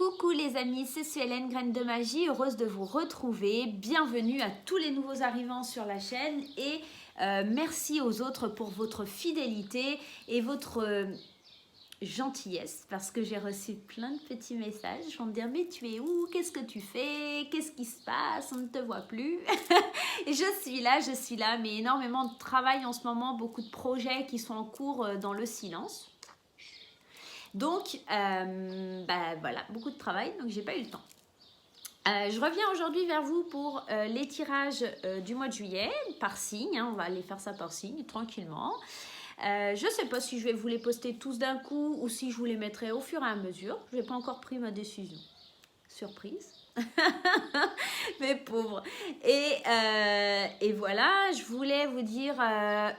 Coucou les amis, c'est Suelen, Graine de Magie, heureuse de vous retrouver. Bienvenue à tous les nouveaux arrivants sur la chaîne et merci aux autres pour votre fidélité et votre gentillesse parce que j'ai reçu plein de petits messages. Ils vont me dire mais tu es où? Qu'est-ce que tu fais? Qu'est-ce qui se passe? On ne te voit plus. Et je suis là, mais énormément de travail en ce moment, beaucoup de projets qui sont en cours dans le silence. Donc, voilà, beaucoup de travail, donc j'ai pas eu le temps. Je reviens aujourd'hui vers vous pour les tirages du mois de juillet, par signe, hein, on va aller faire ça par signe, tranquillement. Je ne sais pas si je vais vous les poster tous d'un coup ou si je vous les mettrai au fur et à mesure. Je n'ai pas encore pris ma décision. Surprise. Mes pauvres. Et voilà, je voulais vous dire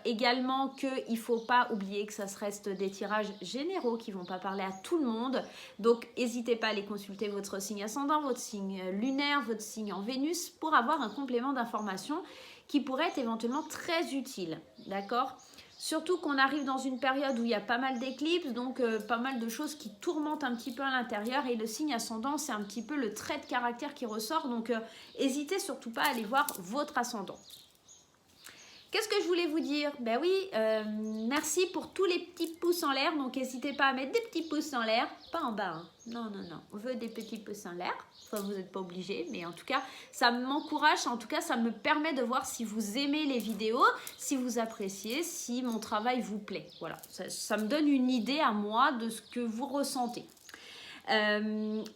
également qu'il ne faut pas oublier que ça reste des tirages généraux qui ne vont pas parler à tout le monde. Donc, n'hésitez pas à aller consulter votre signe ascendant, votre signe lunaire, votre signe en Vénus pour avoir un complément d'information qui pourrait être éventuellement très utile. D'accord ? Surtout qu'on arrive dans une période où il y a pas mal d'éclipses, donc pas mal de choses qui tourmentent un petit peu à l'intérieur. Et le signe ascendant, c'est un petit peu le trait de caractère qui ressort. Donc, n'hésitez surtout pas à aller voir votre ascendant. Qu'est-ce que je voulais vous dire? Ben oui, merci pour tous les petits pouces en l'air. Donc, n'hésitez pas à mettre des petits pouces en l'air. Pas en bas, hein. Non. On veut des petits pouces en l'air. Enfin, vous n'êtes pas obligés. Mais en tout cas, ça m'encourage. En tout cas, ça me permet de voir si vous aimez les vidéos, si vous appréciez, si mon travail vous plaît. Voilà, ça me donne une idée à moi de ce que vous ressentez.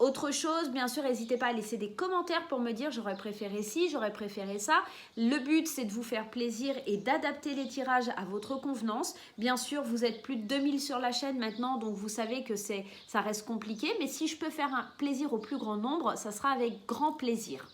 Autre chose, bien sûr, n'hésitez pas à laisser des commentaires pour me dire j'aurais préféré ci, j'aurais préféré ça. Le but, c'est de vous faire plaisir et d'adapter les tirages à votre convenance. Bien sûr, vous êtes plus de 2000 sur la chaîne maintenant, donc vous savez que ça reste compliqué. Mais si je peux faire un plaisir au plus grand nombre, ça sera avec grand plaisir.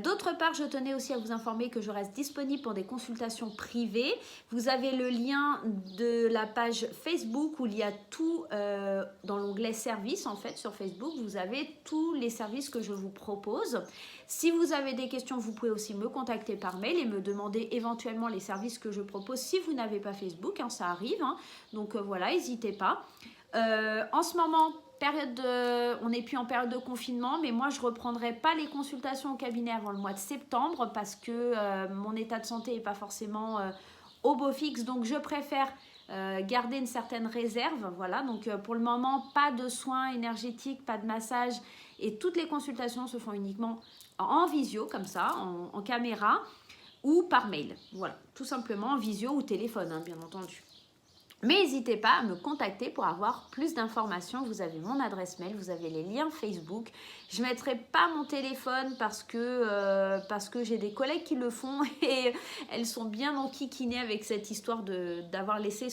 D'autre part, je tenais aussi à vous informer que je reste disponible pour des consultations privées. Vous avez le lien de la page Facebook où il y a tout dans l'onglet services en fait sur Facebook. Vous avez tous les services que je vous propose. Si vous avez des questions, vous pouvez aussi me contacter par mail et me demander éventuellement les services que je propose si vous n'avez pas Facebook, hein, ça arrive. Hein. Donc voilà, n'hésitez pas. En ce moment, on n'est plus en période de confinement, mais moi je ne reprendrai pas les consultations au cabinet avant le mois de septembre parce que mon état de santé n'est pas forcément au beau fixe, donc je préfère garder une certaine réserve. Voilà, donc pour le moment, pas de soins énergétiques, pas de massage et toutes les consultations se font uniquement en visio, comme ça, en caméra ou par mail. Voilà, tout simplement en visio ou téléphone, hein, bien entendu. Mais n'hésitez pas à me contacter pour avoir plus d'informations. Vous avez mon adresse mail, vous avez les liens Facebook. Je ne mettrai pas mon téléphone parce que j'ai des collègues qui le font et elles sont bien enquiquinées avec cette histoire d'avoir laissé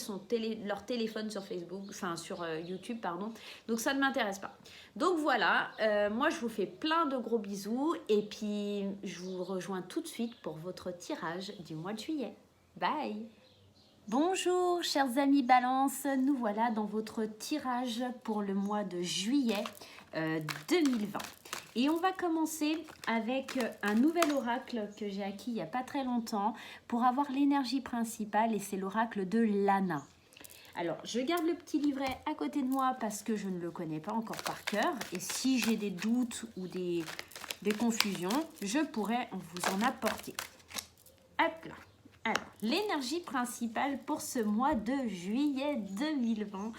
leur téléphone sur Facebook, enfin sur YouTube, pardon. Donc ça ne m'intéresse pas. Donc voilà, moi je vous fais plein de gros bisous et puis je vous rejoins tout de suite pour votre tirage du mois de juillet. Bye! Bonjour chers amis Balance, nous voilà dans votre tirage pour le mois de juillet 2020. Et on va commencer avec un nouvel oracle que j'ai acquis il n'y a pas très longtemps pour avoir l'énergie principale et c'est l'oracle de Lana. Alors je garde le petit livret à côté de moi parce que je ne le connais pas encore par cœur et si j'ai des doutes ou des confusions, je pourrais vous en apporter. Hop là. Alors, l'énergie principale pour ce mois de juillet 2020,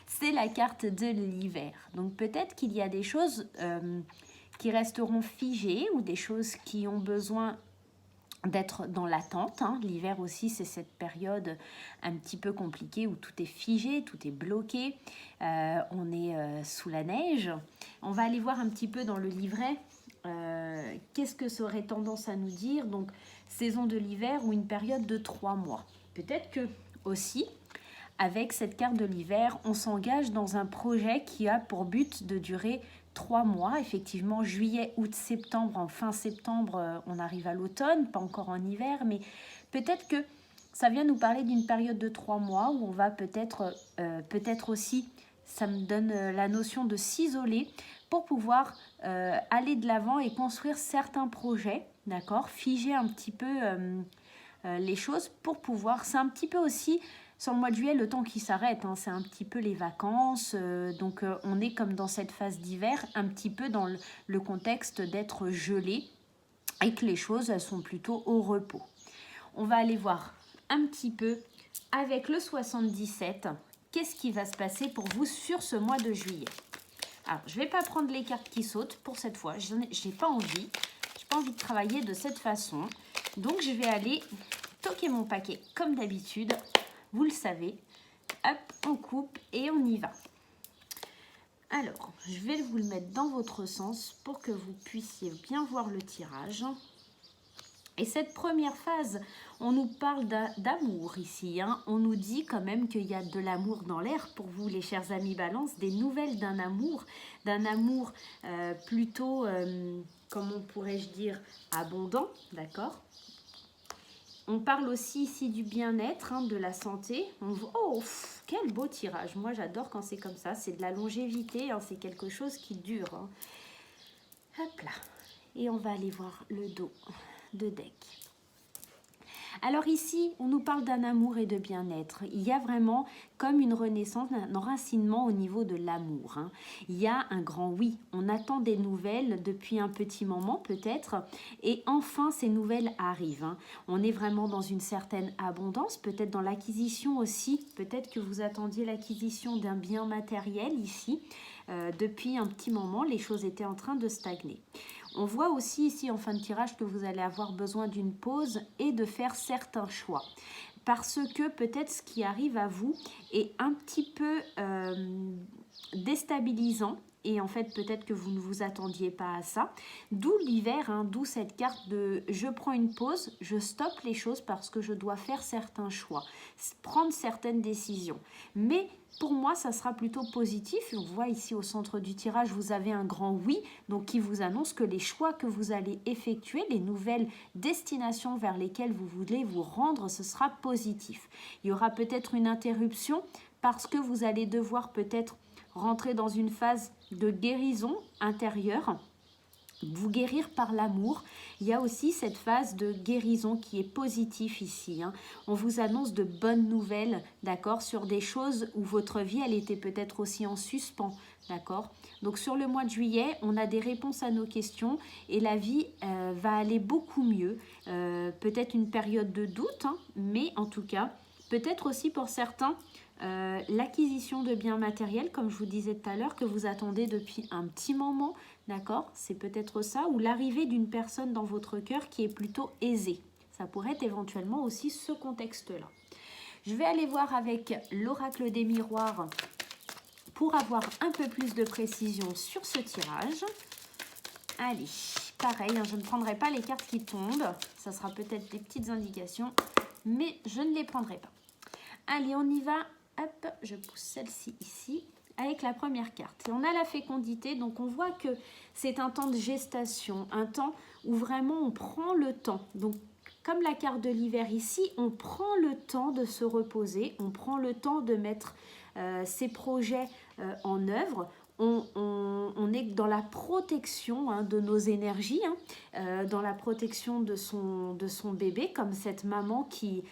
c'est la carte de l'hiver. Donc peut-être qu'il y a des choses qui resteront figées ou des choses qui ont besoin d'être dans l'attente. Hein. L'hiver aussi, c'est cette période un petit peu compliquée où tout est figé, tout est bloqué. On est sous la neige. On va aller voir un petit peu dans le livret. Qu'est-ce que ça aurait tendance à nous dire? Donc, saison de l'hiver ou une période de 3 mois. Peut-être que aussi, avec cette carte de l'hiver, on s'engage dans un projet qui a pour but de durer 3 mois. Effectivement, juillet, août, septembre. En fin septembre, on arrive à l'automne, pas encore en hiver, mais peut-être que ça vient nous parler d'une période de 3 mois où on va peut-être aussi, ça me donne la notion de s'isoler pour pouvoir aller de l'avant et construire certains projets, d'accord, figer un petit peu les choses pour pouvoir, c'est un petit peu aussi Sur le mois de juillet, le temps qui s'arrête, hein, c'est un petit peu les vacances. Donc, on est comme dans cette phase d'hiver, un petit peu dans le contexte d'être gelé et que les choses elles sont plutôt au repos. On va aller voir un petit peu avec le 77, qu'est-ce qui va se passer pour vous sur ce mois de juillet. Alors, je ne vais pas prendre les cartes qui sautent pour cette fois, je n'ai pas envie. Je n'ai pas envie de travailler de cette façon. Donc, je vais aller toquer mon paquet comme d'habitude. Vous le savez. Hop, on coupe et on y va. Alors, je vais vous le mettre dans votre sens pour que vous puissiez bien voir le tirage. Et cette première phase, on nous parle d'amour ici. Hein. On nous dit quand même qu'il y a de l'amour dans l'air pour vous, les chers amis Balance. Des nouvelles d'un amour plutôt, comment pourrais-je dire, abondant, d'accord? On parle aussi ici du bien-être, hein, de la santé. Oh, quel beau tirage. Moi, j'adore quand c'est comme ça. C'est de la longévité, hein, c'est quelque chose qui dure. Hein. Hop là. Et on va aller voir le dos de deck. Alors ici, on nous parle d'un amour et de bien-être. Il y a vraiment comme une renaissance, un enracinement au niveau de l'amour. Hein. Il y a un grand oui. On attend des nouvelles depuis un petit moment peut-être. Et enfin, ces nouvelles arrivent. Hein. On est vraiment dans une certaine abondance, peut-être dans l'acquisition aussi. Peut-être que vous attendiez l'acquisition d'un bien matériel ici. Depuis un petit moment, les choses étaient en train de stagner. On voit aussi ici en fin de tirage que vous allez avoir besoin d'une pause et de faire certains choix. Parce que peut-être ce qui arrive à vous est un petit peu déstabilisant. Et en fait, peut-être que vous ne vous attendiez pas à ça. D'où l'hiver, hein, d'où cette carte de « je prends une pause, je stoppe les choses parce que je dois faire certains choix, prendre certaines décisions ». Mais pour moi, ça sera plutôt positif. On voit ici au centre du tirage, vous avez un grand oui, donc qui vous annonce que les choix que vous allez effectuer, les nouvelles destinations vers lesquelles vous voulez vous rendre, ce sera positif. Il y aura peut-être une interruption parce que vous allez devoir peut-être rentrer dans une phase de guérison intérieure, vous guérir par l'amour. Il y a aussi cette phase de guérison qui est positive ici. Hein. On vous annonce de bonnes nouvelles, d'accord, sur des choses où votre vie, elle était peut-être aussi en suspens, d'accord. Donc sur le mois de juillet, on a des réponses à nos questions et la vie va aller beaucoup mieux. Peut-être une période de doute, hein, mais en tout cas, peut-être aussi pour certains, l'acquisition de biens matériels, comme je vous disais tout à l'heure, que vous attendez depuis un petit moment, d'accord? C'est peut-être ça, ou l'arrivée d'une personne dans votre cœur qui est plutôt aisée. Ça pourrait être éventuellement aussi ce contexte-là. Je vais aller voir avec l'oracle des miroirs pour avoir un peu plus de précision sur ce tirage. Allez, pareil, hein, je ne prendrai pas les cartes qui tombent. Ça sera peut-être des petites indications, mais je ne les prendrai pas. Allez, on y va. Hop, je pousse celle-ci ici avec la première carte. Et on a la fécondité, donc on voit que c'est un temps de gestation, un temps où vraiment on prend le temps. Donc, comme la carte de l'hiver ici, on prend le temps de se reposer, on prend le temps de mettre ses projets en œuvre. On est dans la protection, hein, de nos énergies, hein, dans la protection de son bébé, comme cette maman qui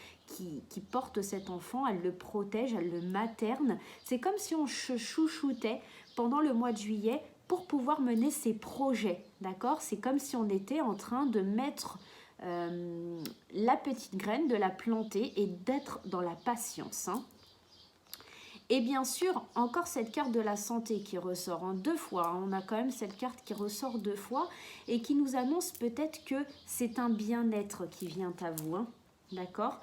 porte cet enfant, elle le protège, elle le materne. C'est comme si on se chouchoutait pendant le mois de juillet pour pouvoir mener ses projets, d'accord? C'est comme si on était en train de mettre la petite graine, de la planter et d'être dans la patience, hein. Et bien sûr, encore cette carte de la santé qui ressort en deux fois. On a quand même cette carte qui ressort deux fois et qui nous annonce peut-être que c'est un bien-être qui vient à vous, hein, d'accord?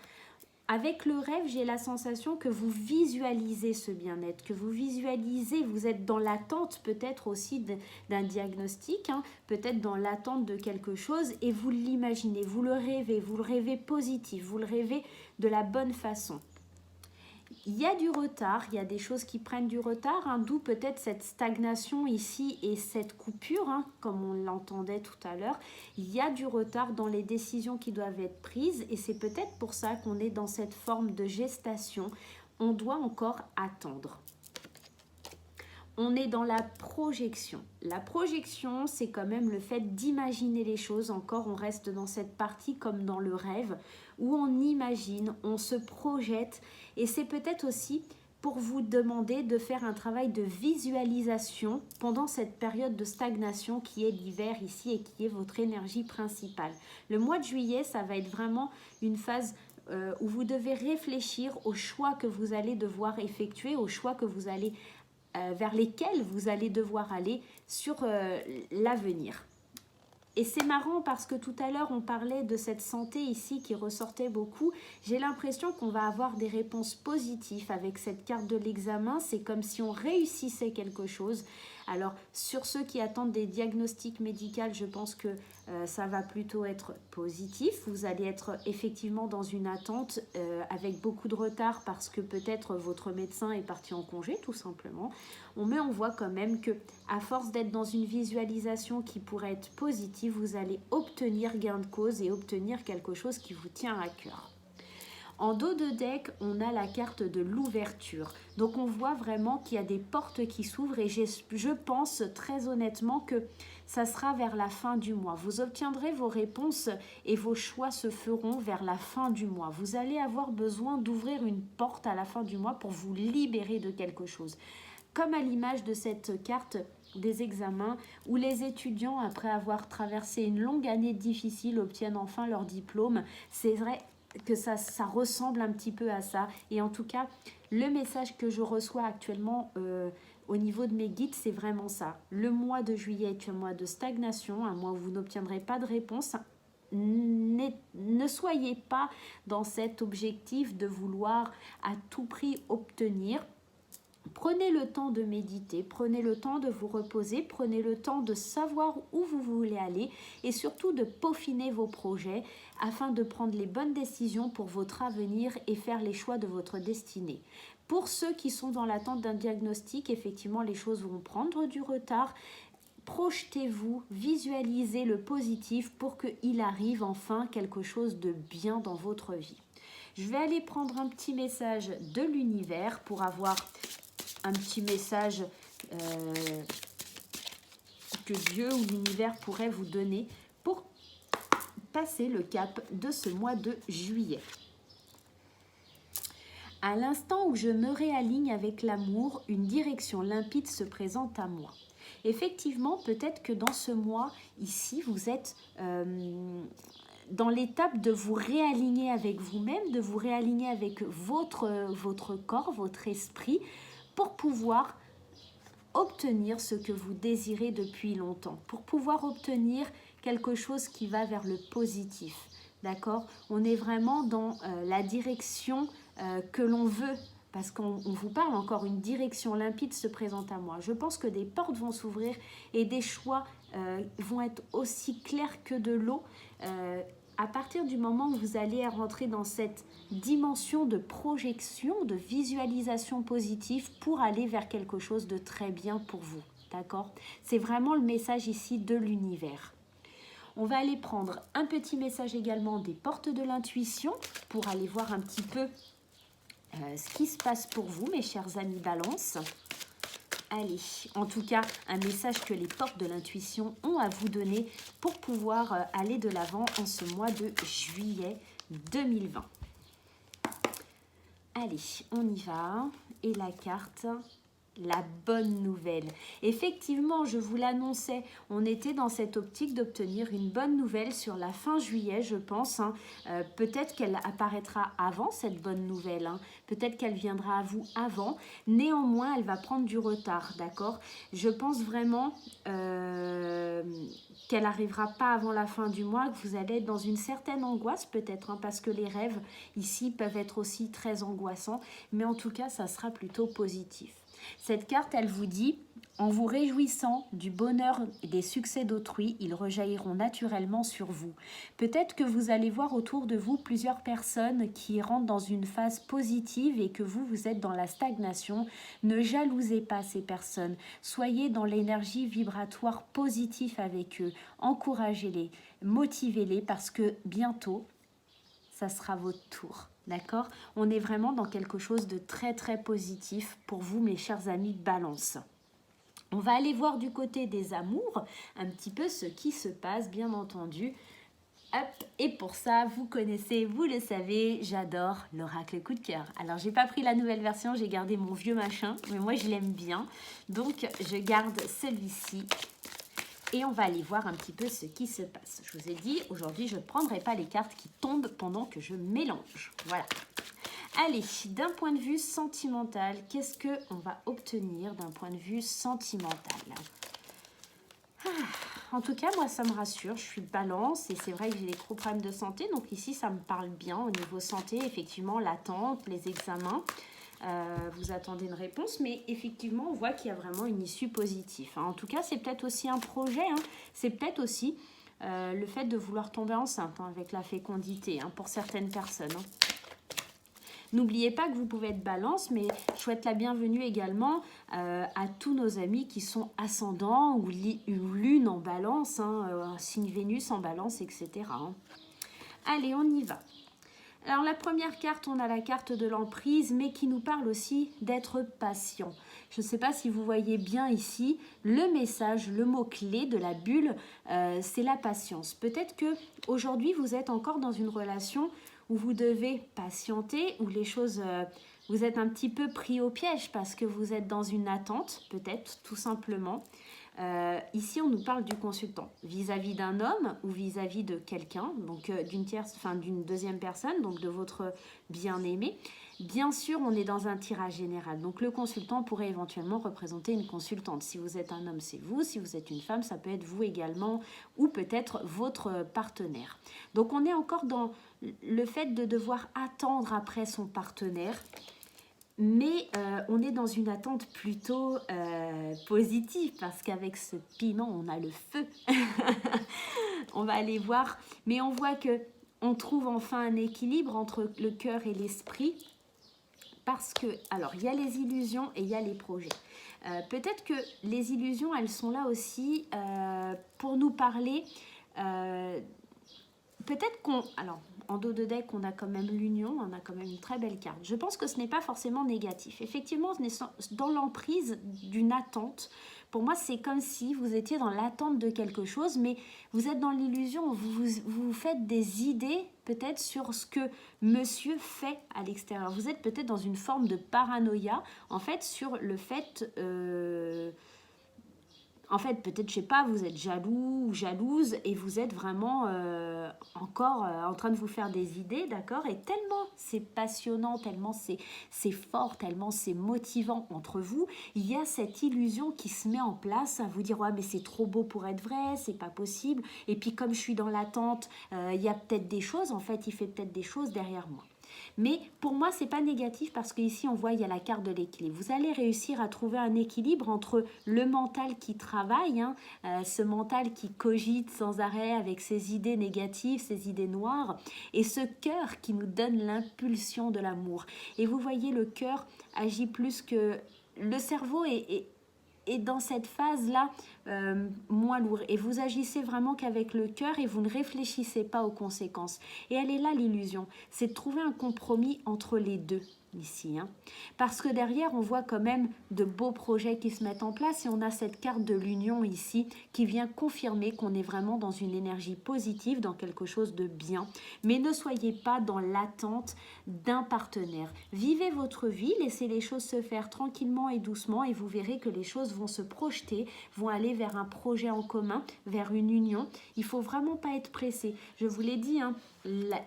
Avec le rêve, j'ai la sensation que vous visualisez ce bien-être, que vous visualisez, vous êtes dans l'attente peut-être aussi d'un diagnostic, hein, peut-être dans l'attente de quelque chose et vous l'imaginez, vous le rêvez positif, vous le rêvez de la bonne façon. Il y a du retard, il y a des choses qui prennent du retard, hein, d'où peut-être cette stagnation ici et cette coupure, hein, comme on l'entendait tout à l'heure. Il y a du retard dans les décisions qui doivent être prises et c'est peut-être pour ça qu'on est dans cette forme de gestation. On doit encore attendre. On est dans la projection. La projection, c'est quand même le fait d'imaginer les choses. Encore, on reste dans cette partie comme dans le rêve, où on imagine, on se projette, et c'est peut-être aussi pour vous demander de faire un travail de visualisation pendant cette période de stagnation qui est l'hiver ici et qui est votre énergie principale. Le mois de juillet, ça va être vraiment une phase où vous devez réfléchir aux choix que vous allez devoir effectuer, aux choix que vous allez, vers lesquels vous allez devoir aller sur l'avenir. Et c'est marrant parce que tout à l'heure, on parlait de cette santé ici qui ressortait beaucoup. J'ai l'impression qu'on va avoir des réponses positives avec cette carte de l'examen. C'est comme si on réussissait quelque chose. Alors, sur ceux qui attendent des diagnostics médicaux, je pense que ça va plutôt être positif. Vous allez être effectivement dans une attente avec beaucoup de retard parce que peut-être votre médecin est parti en congé, tout simplement. Mais on voit quand même que à force d'être dans une visualisation qui pourrait être positive, vous allez obtenir gain de cause et obtenir quelque chose qui vous tient à cœur. En dos de deck, on a la carte de l'ouverture. Donc on voit vraiment qu'il y a des portes qui s'ouvrent et je pense très honnêtement que ça sera vers la fin du mois. Vous obtiendrez vos réponses et vos choix se feront vers la fin du mois. Vous allez avoir besoin d'ouvrir une porte à la fin du mois pour vous libérer de quelque chose. Comme à l'image de cette carte des examens où les étudiants, après avoir traversé une longue année difficile, obtiennent enfin leur diplôme. C'est vrai que ça ressemble un petit peu à ça. Et en tout cas, le message que je reçois actuellement au niveau de mes guides, c'est vraiment ça. Le mois de juillet est un mois de stagnation, un mois où vous n'obtiendrez pas de réponse. Ne soyez pas dans cet objectif de vouloir à tout prix obtenir. Prenez le temps de méditer, prenez le temps de vous reposer, prenez le temps de savoir où vous voulez aller et surtout de peaufiner vos projets afin de prendre les bonnes décisions pour votre avenir et faire les choix de votre destinée. Pour ceux qui sont dans l'attente d'un diagnostic, effectivement, les choses vont prendre du retard. Projetez-vous, visualisez le positif pour qu'il arrive enfin quelque chose de bien dans votre vie. Je vais aller prendre un petit message de l'univers pour avoir un petit message que Dieu ou l'univers pourrait vous donner pour passer le cap de ce mois de juillet. À l'instant où je me réaligne avec l'amour, une direction limpide se présente à moi. Effectivement, peut-être que dans ce mois, ici, vous êtes dans l'étape de vous réaligner avec vous-même, de vous réaligner avec votre corps, votre esprit, pour pouvoir obtenir ce que vous désirez depuis longtemps, pour pouvoir obtenir quelque chose qui va vers le positif. D'accord ? On est vraiment dans la direction que l'on veut, parce qu'on vous parle encore, une direction limpide se présente à moi. Je pense que des portes vont s'ouvrir et des choix vont être aussi clairs que de l'eau. À partir du moment où vous allez rentrer dans cette dimension de projection, de visualisation positive pour aller vers quelque chose de très bien pour vous. D'accord ? C'est vraiment le message ici de l'univers. On va aller prendre un petit message également des portes de l'intuition pour aller voir un petit peu ce qui se passe pour vous, mes chers amis Balance. Allez, en tout cas, un message que les portes de l'intuition ont à vous donner pour pouvoir aller de l'avant en ce mois de juillet 2020. Allez, on y va. Et la carte, la bonne nouvelle. Effectivement, je vous l'annonçais, on était dans cette optique d'obtenir une bonne nouvelle sur la fin juillet, je pense. Peut-être qu'elle apparaîtra avant, cette bonne nouvelle. Peut-être qu'elle viendra à vous avant. Néanmoins, elle va prendre du retard, d'accord ? Je pense vraiment qu'elle n'arrivera pas avant la fin du mois, que vous allez être dans une certaine angoisse peut-être, parce que les rêves ici peuvent être aussi très angoissants. Mais en tout cas, ça sera plutôt positif. Cette carte, elle vous dit, en vous réjouissant du bonheur et des succès d'autrui, ils rejailliront naturellement sur vous. Peut-être que vous allez voir autour de vous plusieurs personnes qui rentrent dans une phase positive et que vous êtes dans la stagnation. Ne jalousez pas ces personnes. Soyez dans l'énergie vibratoire positive avec eux. Encouragez-les, motivez-les parce que bientôt, ça sera votre tour. D'accord ? On est vraiment dans quelque chose de très très positif pour vous, mes chers amis Balance. On va aller voir du côté des amours un petit peu ce qui se passe, bien entendu, Hop, et pour ça, vous connaissez, vous le savez, j'adore l'oracle coup de cœur. Alors, j'ai pas pris la nouvelle version, j'ai gardé mon vieux machin, mais moi, je l'aime bien. Donc, je garde celui-ci et on va aller voir un petit peu ce qui se passe. Je vous ai dit, aujourd'hui, je ne prendrai pas les cartes qui tombent pendant que je mélange. Voilà. Allez, d'un point de vue sentimental, qu'est-ce qu'on va obtenir d'un point de vue sentimental? En tout cas, moi, ça me rassure. Je suis balance et c'est vrai que j'ai des gros problèmes de santé. Donc ici, ça me parle bien au niveau santé. Effectivement, l'attente, les examens. Vous attendez une réponse, mais effectivement, on voit qu'il y a vraiment une issue positive. En tout cas, c'est peut-être aussi un projet. C'est peut-être aussi le fait de vouloir tomber enceinte avec la fécondité pour certaines personnes. N'oubliez pas que vous pouvez être balance, mais je souhaite la bienvenue également à tous nos amis qui sont ascendants ou lune en balance, signe Vénus en balance, etc. Allez, on y va. Alors la première carte, on a la carte de l'emprise, mais qui nous parle aussi d'être patient. Je ne sais pas si vous voyez bien ici, le message, le mot-clé de la bulle, c'est la patience. Peut-être que aujourd'hui vous êtes encore dans une relation où vous devez patienter, où les choses, vous êtes un petit peu pris au piège parce que vous êtes dans une attente, peut-être, tout simplement. Ici, on nous parle du consultant vis-à-vis d'un homme ou vis-à-vis de quelqu'un, donc d'une deuxième personne, donc de votre bien-aimé. Bien sûr, on est dans un tirage général, donc le consultant pourrait éventuellement représenter une consultante. Si vous êtes un homme, c'est vous. Si vous êtes une femme, ça peut être vous également ou peut-être votre partenaire. Donc, on est encore dans le fait de devoir attendre après son partenaire. Mais on est dans une attente plutôt positive parce qu'avec ce piment, on a le feu. On va aller voir. Mais on voit qu'on trouve enfin un équilibre entre le cœur et l'esprit. Parce que, alors, il y a les illusions et il y a les projets. Peut-être que les illusions, elles sont là aussi pour nous parler. Peut-être qu'on... Alors, en dos de deck, on a quand même l'union, on a quand même une très belle carte. Je pense que ce n'est pas forcément négatif. Effectivement, on est dans l'emprise d'une attente. Pour moi, c'est comme si vous étiez dans l'attente de quelque chose, mais vous êtes dans l'illusion, vous faites des idées peut-être sur ce que monsieur fait à l'extérieur. Vous êtes peut-être dans une forme de paranoïa, en fait, sur le fait... En fait, peut-être, je sais pas, vous êtes jaloux ou jalouse et vous êtes vraiment encore en train de vous faire des idées, d'accord? Et tellement c'est passionnant, tellement c'est fort, tellement c'est motivant entre vous, il y a cette illusion qui se met en place à vous dire « Ouais, mais c'est trop beau pour être vrai, c'est pas possible. » Et puis comme je suis dans l'attente, il y a peut-être des choses, en fait, il fait peut-être des choses derrière moi. Mais pour moi, c'est pas négatif parce qu'ici, on voit, il y a la carte de l'équilibre. Vous allez réussir à trouver un équilibre entre le mental qui travaille, ce mental qui cogite sans arrêt avec ses idées négatives, ses idées noires, et ce cœur qui nous donne l'impulsion de l'amour. Et vous voyez, le cœur agit plus que... Le cerveau est dans cette phase-là moins lourd. Et vous agissez vraiment qu'avec le cœur et vous ne réfléchissez pas aux conséquences. Et elle est là l'illusion. C'est de trouver un compromis entre les deux ici. Parce que derrière, on voit quand même de beaux projets qui se mettent en place et on a cette carte de l'union ici qui vient confirmer qu'on est vraiment dans une énergie positive, dans quelque chose de bien. Mais ne soyez pas dans l'attente d'un partenaire. Vivez votre vie, laissez les choses se faire tranquillement et doucement et vous verrez que les choses vont se projeter, vont aller vers un projet en commun, vers une union. Il faut vraiment pas être pressé. Je vous l'ai dit,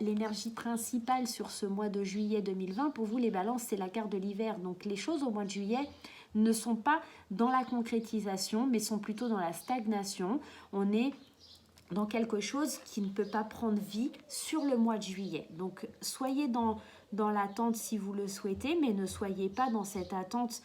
l'énergie principale sur ce mois de juillet 2020, pour vous les balances, c'est la carte de l'hiver. Donc les choses au mois de juillet ne sont pas dans la concrétisation, mais sont plutôt dans la stagnation. On est dans quelque chose qui ne peut pas prendre vie sur le mois de juillet. Donc soyez dans l'attente si vous le souhaitez, mais ne soyez pas dans cette attente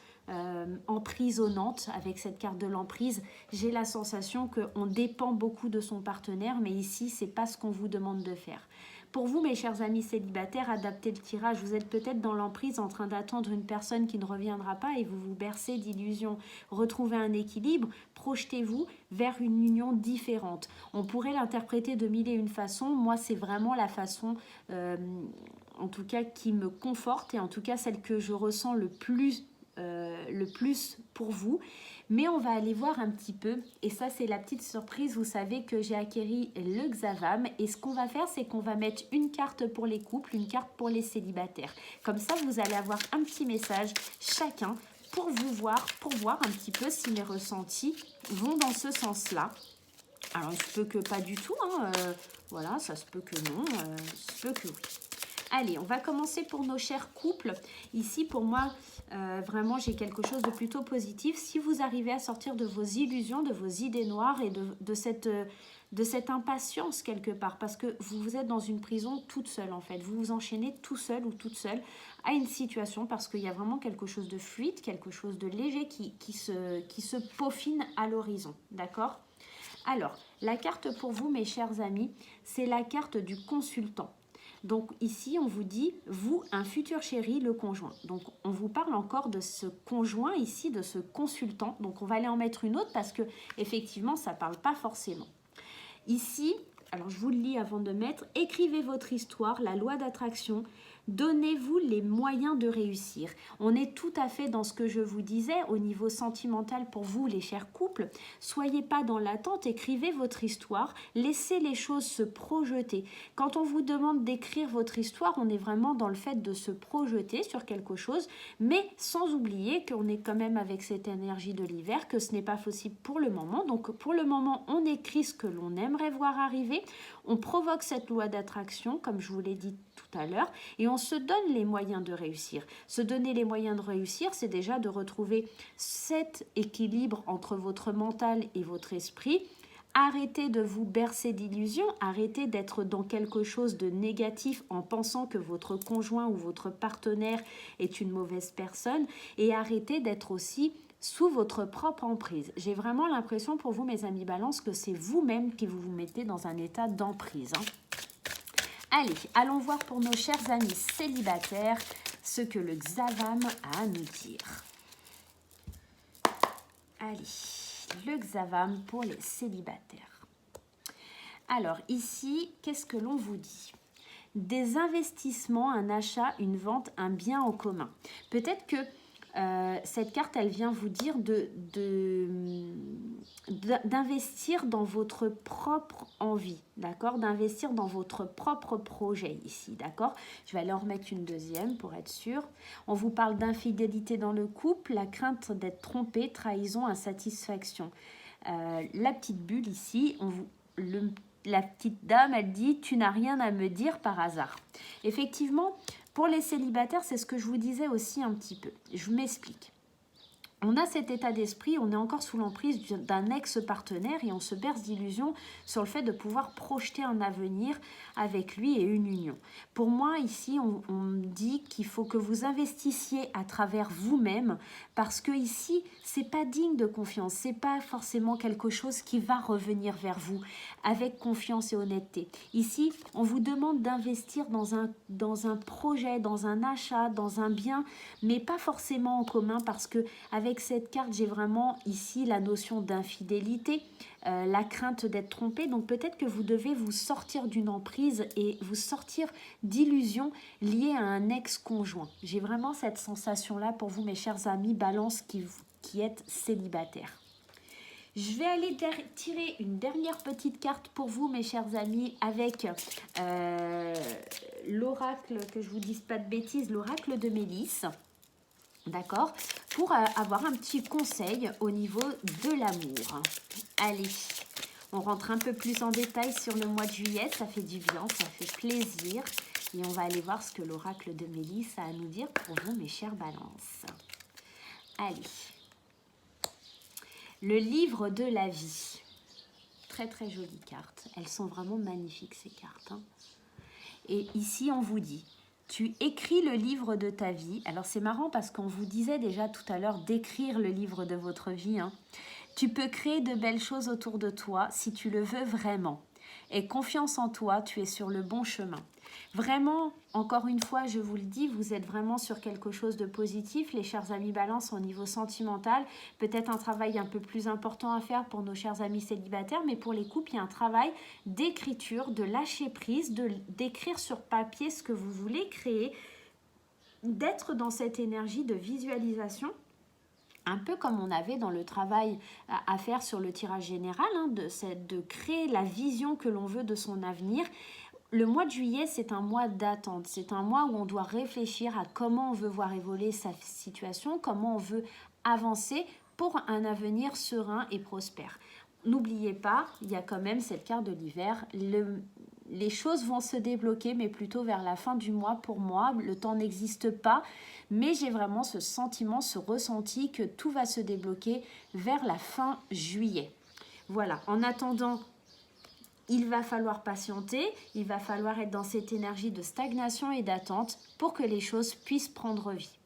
emprisonnante avec cette carte de l'emprise. J'ai la sensation qu'on dépend beaucoup de son partenaire, mais ici, c'est pas ce qu'on vous demande de faire. Pour vous, mes chers amis célibataires, adaptez le tirage. Vous êtes peut-être dans l'emprise en train d'attendre une personne qui ne reviendra pas et vous vous bercez d'illusions. Retrouvez un équilibre, projetez-vous vers une union différente. On pourrait l'interpréter de mille et une façons. Moi, c'est vraiment la façon, en tout cas, qui me conforte et en tout cas celle que je ressens le plus pour vous. Mais on va aller voir un petit peu, et ça c'est la petite surprise, vous savez que j'ai acquéri le Xavam, et ce qu'on va faire, c'est qu'on va mettre une carte pour les couples, une carte pour les célibataires. Comme ça, vous allez avoir un petit message chacun pour voir un petit peu si mes ressentis vont dans ce sens-là. Alors, il se peut que pas du tout, hein, voilà, ça se peut que non, ça se peut que oui. Allez, on va commencer pour nos chers couples. Ici, pour moi, vraiment, j'ai quelque chose de plutôt positif. Si vous arrivez à sortir de vos illusions, de vos idées noires et de cette impatience quelque part, parce que vous êtes dans une prison toute seule en fait. Vous vous enchaînez tout seul ou toute seule à une situation parce qu'il y a vraiment quelque chose de fluide, quelque chose de léger qui se peaufine à l'horizon. D'accord ? Alors, la carte pour vous, mes chers amis, c'est la carte du consultant. Donc ici, on vous dit, vous, un futur chéri, le conjoint. Donc on vous parle encore de ce conjoint ici, de ce consultant. Donc on va aller en mettre une autre parce que effectivement, ça ne parle pas forcément. Ici, alors je vous le lis avant de mettre, écrivez votre histoire, la loi d'attraction. Donnez-vous les moyens de réussir. On est tout à fait dans ce que je vous disais au niveau sentimental pour vous, les chers couples. Soyez pas dans l'attente, écrivez votre histoire, laissez les choses se projeter. Quand on vous demande d'écrire votre histoire, on est vraiment dans le fait de se projeter sur quelque chose, mais sans oublier qu'on est quand même avec cette énergie de l'hiver, que ce n'est pas possible pour le moment. Donc pour le moment, on écrit ce que l'on aimerait voir arriver, on provoque cette loi d'attraction, comme je vous l'ai dit tout à l'heure, et on se donne les moyens de réussir. Se donner les moyens de réussir, c'est déjà de retrouver cet équilibre entre votre mental et votre esprit. Arrêtez de vous bercer d'illusions, arrêtez d'être dans quelque chose de négatif en pensant que votre conjoint ou votre partenaire est une mauvaise personne, et arrêtez d'être aussi sous votre propre emprise. J'ai vraiment l'impression pour vous, mes amis Balance, que c'est vous-même qui vous mettez dans un état d'emprise. Allez, allons voir pour nos chers amis célibataires ce que le Xavam a à nous dire. Allez, le Xavam pour les célibataires. Alors ici, qu'est-ce que l'on vous dit ? Des investissements, un achat, une vente, un bien en commun. Peut-être que cette carte, elle vient vous dire d'investir dans votre propre envie, d'accord ? D'investir dans votre propre projet ici, d'accord ? Je vais aller en remettre une deuxième pour être sûre. On vous parle d'infidélité dans le couple, la crainte d'être trompé, trahison, insatisfaction. La petite bulle ici, la petite dame, elle dit « Tu n'as rien à me dire par hasard ». Effectivement, pour les célibataires, c'est ce que je vous disais aussi un petit peu. Je m'explique. On a cet état d'esprit, on est encore sous l'emprise d'un ex-partenaire et on se berce d'illusions sur le fait de pouvoir projeter un avenir avec lui et une union. Pour moi, ici, on dit qu'il faut que vous investissiez à travers vous-même parce que ici, c'est pas digne de confiance, c'est pas forcément quelque chose qui va revenir vers vous avec confiance et honnêteté. Ici, on vous demande d'investir dans un projet, dans un achat, dans un bien, mais pas forcément en commun parce que avec cette carte, j'ai vraiment ici la notion d'infidélité, la crainte d'être trompé. Donc peut-être que vous devez vous sortir d'une emprise et vous sortir d'illusions liées à un ex-conjoint. J'ai vraiment cette sensation-là pour vous, mes chers amis Balance qui êtes célibataires. Je vais aller tirer une dernière petite carte pour vous, mes chers amis, avec l'oracle, que je ne vous dise pas de bêtises, l'oracle de Mélisse. D'accord, pour avoir un petit conseil au niveau de l'amour. Allez, on rentre un peu plus en détail sur le mois de juillet, ça fait du bien, ça fait plaisir. Et on va aller voir ce que l'oracle de Mélisse a à nous dire pour vous, mes chères balances. Allez, le livre de la vie. Très très jolie carte, elles sont vraiment magnifiques ces cartes. Hein. Et ici on vous dit... Tu écris le livre de ta vie. Alors, c'est marrant parce qu'on vous disait déjà tout à l'heure d'écrire le livre de votre vie. Hein. Tu peux créer de belles choses autour de toi si tu le veux vraiment. Aie confiance en toi, tu es sur le bon chemin. Vraiment, encore une fois, je vous le dis, vous êtes vraiment sur quelque chose de positif, les chers amis Balance, au niveau sentimental. Peut-être un travail un peu plus important à faire pour nos chers amis célibataires, mais pour les couples, il y a un travail d'écriture, de lâcher prise, d'écrire sur papier ce que vous voulez créer, d'être dans cette énergie de visualisation un peu comme on avait dans le travail à faire sur le tirage général, hein, de créer la vision que l'on veut de son avenir. Le mois de juillet, c'est un mois d'attente. C'est un mois où on doit réfléchir à comment on veut voir évoluer sa situation, comment on veut avancer pour un avenir serein et prospère. N'oubliez pas, il y a quand même cette carte de l'hiver. Les choses vont se débloquer, mais plutôt vers la fin du mois pour moi. Le temps n'existe pas, mais j'ai vraiment ce sentiment, ce ressenti que tout va se débloquer vers la fin juillet. Voilà, en attendant, il va falloir patienter, il va falloir être dans cette énergie de stagnation et d'attente pour que les choses puissent prendre vie.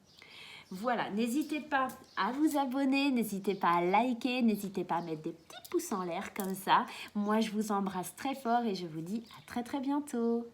Voilà, n'hésitez pas à vous abonner, n'hésitez pas à liker, n'hésitez pas à mettre des petits pouces en l'air comme ça. Moi, je vous embrasse très fort et je vous dis à très très bientôt.